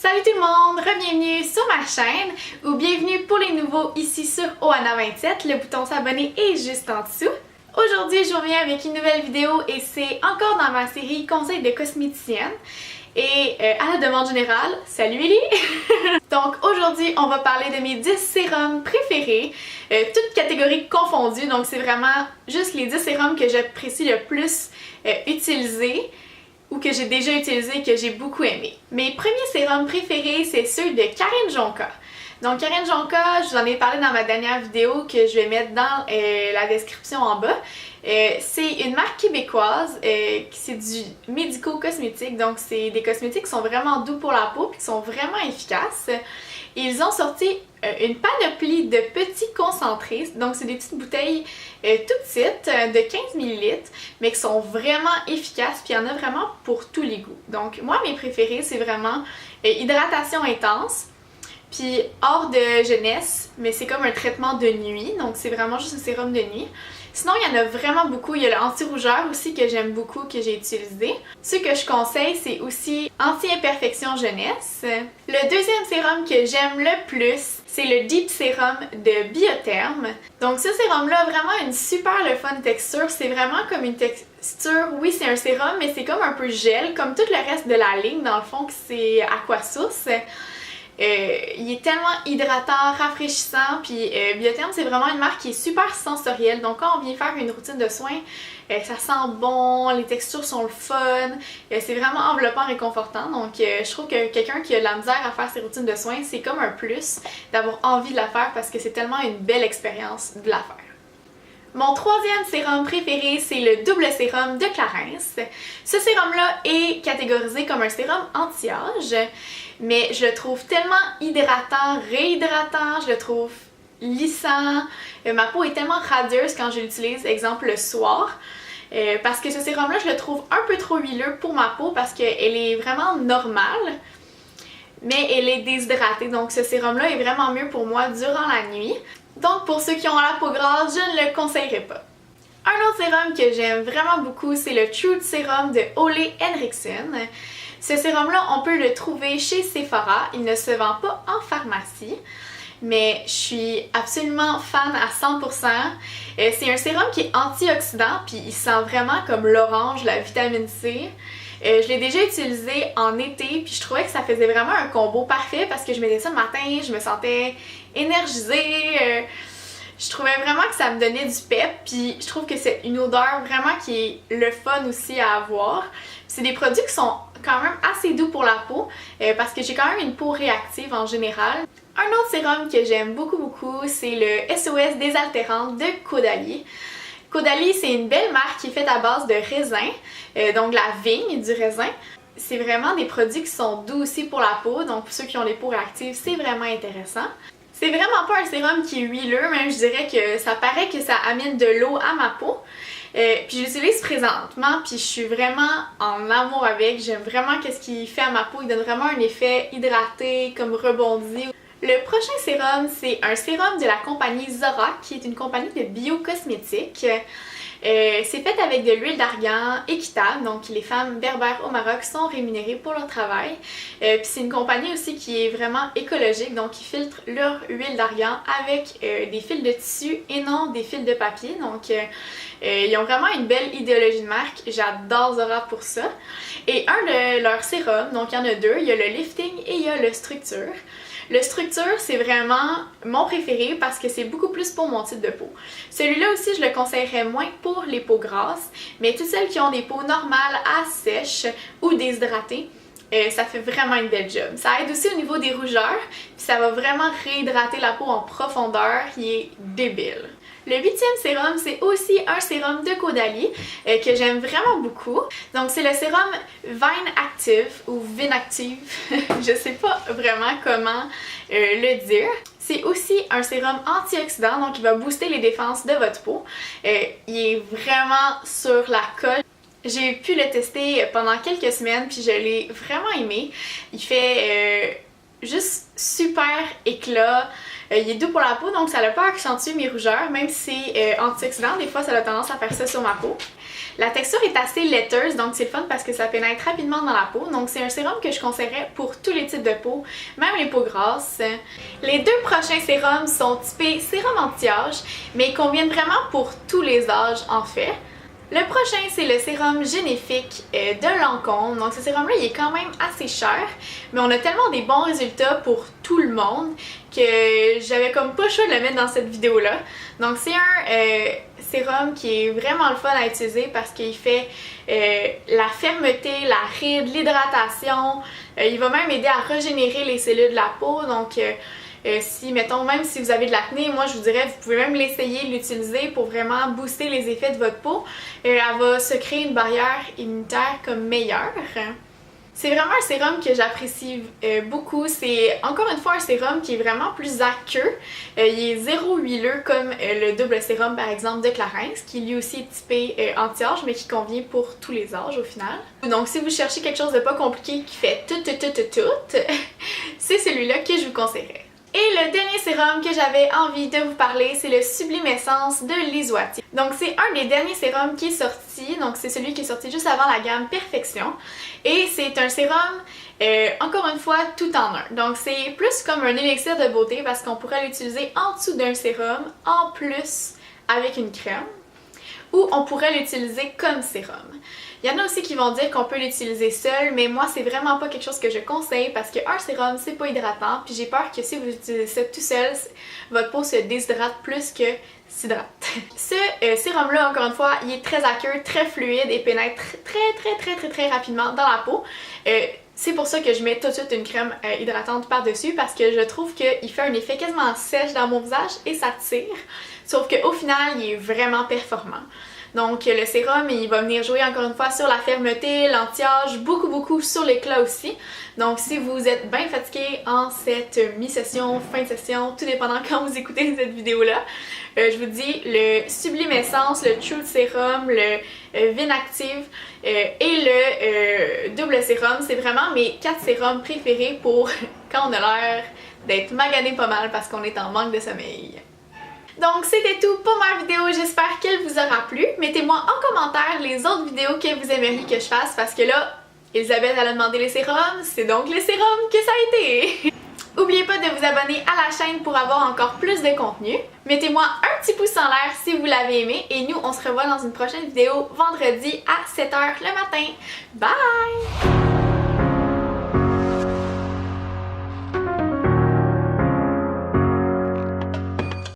Salut tout le monde, bienvenue sur ma chaîne ou bienvenue pour les nouveaux ici sur Oana27. Le bouton s'abonner est juste en dessous. Aujourd'hui, je vous reviens avec une nouvelle vidéo et c'est encore dans ma série Conseils de cosméticienne. Et à la demande générale, salut Ellie! Donc aujourd'hui, on va parler de mes 10 sérums préférés, toutes catégories confondues. Donc c'est vraiment juste les 10 sérums que j'apprécie le plus utiliser ou que j'ai déjà utilisé et que j'ai beaucoup aimé. Mes premiers sérums préférés, c'est ceux de Karine Jonka. Donc Karine Jonka, je vous en ai parlé dans ma dernière vidéo que je vais mettre dans la description en bas. C'est une marque québécoise, c'est du médico-cosmétique, donc c'est des cosmétiques qui sont vraiment doux pour la peau et qui sont vraiment efficaces. Ils ont sorti une panoplie de petits concentrés, donc c'est des petites bouteilles tout petites de 15 ml, mais qui sont vraiment efficaces, puis il y en a vraiment pour tous les goûts. Donc moi, mes préférés, c'est vraiment hydratation intense, puis hors de jeunesse, mais c'est comme un traitement de nuit, donc c'est vraiment juste un sérum de nuit. Sinon, il y en a vraiment beaucoup. Il y a l'anti-rougeur aussi que j'aime beaucoup, que j'ai utilisé. Ce que je conseille, c'est aussi anti-imperfection jeunesse. Le deuxième sérum que j'aime le plus, c'est le Deep Sérum de Biotherm. Donc ce sérum-là a vraiment une super le fun texture. C'est vraiment comme une texture, oui c'est un sérum, mais c'est comme un peu gel, comme tout le reste de la ligne, dans le fond, que c'est Aquasource. Il est tellement hydratant, rafraîchissant, puis Biotherm c'est vraiment une marque qui est super sensorielle, donc quand on vient faire une routine de soins, ça sent bon, les textures sont le fun, c'est vraiment enveloppant et réconfortant, donc je trouve que quelqu'un qui a de la misère à faire ses routines de soins, c'est comme un plus d'avoir envie de la faire parce que c'est tellement une belle expérience de la faire. Mon troisième sérum préféré, c'est le double sérum de Clarins. Ce sérum-là est catégorisé comme un sérum anti-âge, mais je le trouve tellement hydratant, réhydratant, je le trouve lissant. Ma peau est tellement radieuse quand je l'utilise, exemple le soir. Parce que ce sérum-là, je le trouve un peu trop huileux pour ma peau parce qu'elle est vraiment normale, mais elle est déshydratée. Donc ce sérum-là est vraiment mieux pour moi durant la nuit. Donc pour ceux qui ont la peau grasse, je ne le conseillerais pas. Un autre sérum que j'aime vraiment beaucoup, c'est le Truth Serum de Ole Henriksen. Ce sérum-là, on peut le trouver chez Sephora. Il ne se vend pas en pharmacie, mais je suis absolument fan à 100%. C'est un sérum qui est antioxydant, puis il sent vraiment comme l'orange, la vitamine C. Je l'ai déjà utilisé en été, puis je trouvais que ça faisait vraiment un combo parfait parce que je mettais ça le matin, je me sentais énergisée. Je trouvais vraiment que ça me donnait du pep, puis je trouve que c'est une odeur vraiment qui est le fun aussi à avoir. C'est des produits qui sont quand même assez doux pour la peau parce que j'ai quand même une peau réactive en général. Un autre sérum que j'aime beaucoup, c'est le SOS désaltérant de Caudalie. Caudalie, c'est une belle marque qui est faite à base de raisin, donc la vigne du raisin. C'est vraiment des produits qui sont doux aussi pour la peau, donc pour ceux qui ont les peaux réactives, c'est vraiment intéressant. C'est vraiment pas un sérum qui est huileux, même je dirais que ça paraît que ça amène de l'eau à ma peau. Puis j'utilise présentement, puis je suis vraiment en amour avec, j'aime vraiment ce qu'il fait à ma peau, il donne vraiment un effet hydraté, comme rebondi. Le prochain sérum, c'est un sérum de la compagnie Zora, qui est une compagnie de biocosmétiques. C'est fait avec de l'huile d'argan équitable, donc les femmes berbères au Maroc sont rémunérées pour leur travail. Puis c'est une compagnie aussi qui est vraiment écologique, donc ils filtrent leur huile d'argan avec des fils de tissu et non des fils de papier. Donc ils ont vraiment une belle idéologie de marque, j'adore Zora pour ça. Et un de leurs sérums, donc il y en a deux, il y a le lifting et il y a le structure. Le structure, c'est vraiment mon préféré parce que c'est beaucoup plus pour mon type de peau. Celui-là aussi, je le conseillerais moins pour les peaux grasses, mais toutes celles qui ont des peaux normales à sèches ou déshydratées, ça fait vraiment une belle job. Ça aide aussi au niveau des rougeurs, puis ça va vraiment réhydrater la peau en profondeur, qui est débile. Le 8e sérum, c'est aussi un sérum de Caudalie que j'aime vraiment beaucoup. Donc c'est le sérum Vine Active ou Vinactive, je sais pas vraiment comment le dire. C'est aussi un sérum antioxydant, donc il va booster les défenses de votre peau. Il est vraiment sur la colle. J'ai pu le tester pendant quelques semaines puis je l'ai vraiment aimé. Il fait juste super éclat. Il est doux pour la peau, donc ça n'a pas accentué mes rougeurs, même si c'est antioxydant, des fois ça a tendance à faire ça sur ma peau. La texture est assez laiteuse, donc c'est le fun parce que ça pénètre rapidement dans la peau. Donc c'est un sérum que je conseillerais pour tous les types de peau, même les peaux grasses. Les deux prochains sérums sont typés sérum anti-âge, mais ils conviennent vraiment pour tous les âges en fait. Le prochain, c'est le sérum Génifique de Lancôme. Donc ce sérum-là, il est quand même assez cher, mais on a tellement des bons résultats pour tout le monde que j'avais comme pas le choix de le mettre dans cette vidéo-là. Donc c'est un sérum qui est vraiment le fun à utiliser parce qu'il fait la fermeté, la ride, l'hydratation. Il va même aider à régénérer les cellules de la peau. Donc si, mettons, même si vous avez de l'acné, moi je vous dirais, vous pouvez même l'essayer, l'utiliser pour vraiment booster les effets de votre peau. Elle va se créer une barrière immunitaire comme meilleure. C'est vraiment un sérum que j'apprécie beaucoup. C'est encore une fois un sérum qui est vraiment plus aqueux. Il est zéro huileux comme le double sérum par exemple de Clarins, qui lui aussi est typé anti-âge mais qui convient pour tous les âges au final. Donc si vous cherchez quelque chose de pas compliqué qui fait tout, c'est celui-là que je vous conseillerais. Et le dernier sérum que j'avais envie de vous parler, c'est le Sublime Essence de Lisuati. Donc c'est un des derniers sérums qui est sorti, donc c'est celui qui est sorti juste avant la gamme Perfection. Et c'est un sérum, encore une fois, tout en un. Donc c'est plus comme un élixir de beauté parce qu'on pourrait l'utiliser en dessous d'un sérum, en plus avec une crème, ou on pourrait l'utiliser comme sérum. Il y en a aussi qui vont dire qu'on peut l'utiliser seul, mais moi c'est vraiment pas quelque chose que je conseille parce qu'un sérum c'est pas hydratant, puis j'ai peur que si vous utilisez ça tout seul, votre peau se déshydrate plus que s'hydrate. Ce sérum là, encore une fois, il est très aqueux, très fluide et pénètre très rapidement dans la peau. C'est pour ça que je mets tout de suite une crème hydratante par-dessus parce que je trouve qu'il fait un effet quasiment sèche dans mon visage et ça tire. Sauf qu'au final, il est vraiment performant. Donc le sérum, il va venir jouer encore une fois sur la fermeté, l'anti-âge, beaucoup sur l'éclat aussi. Donc si vous êtes bien fatigué en cette mi-session, fin de session, tout dépendant quand vous écoutez cette vidéo-là, je vous dis le Sublime Essence, le Truth Serum, le Vinactive et le double sérum, c'est vraiment mes 4 sérums préférés pour quand on a l'air d'être magané pas mal parce qu'on est en manque de sommeil. Donc c'était tout pour ma vidéo, j'espère qu'elle vous aura plu. Mettez-moi en commentaire les autres vidéos que vous aimeriez que je fasse parce que là, Elisabeth elle a demandé les sérums, c'est donc les sérums que ça a été! N'oubliez pas de vous abonner à la chaîne pour avoir encore plus de contenu. Mettez-moi un petit pouce en l'air si vous l'avez aimé et nous on se revoit dans une prochaine vidéo vendredi à 7h le matin. Bye!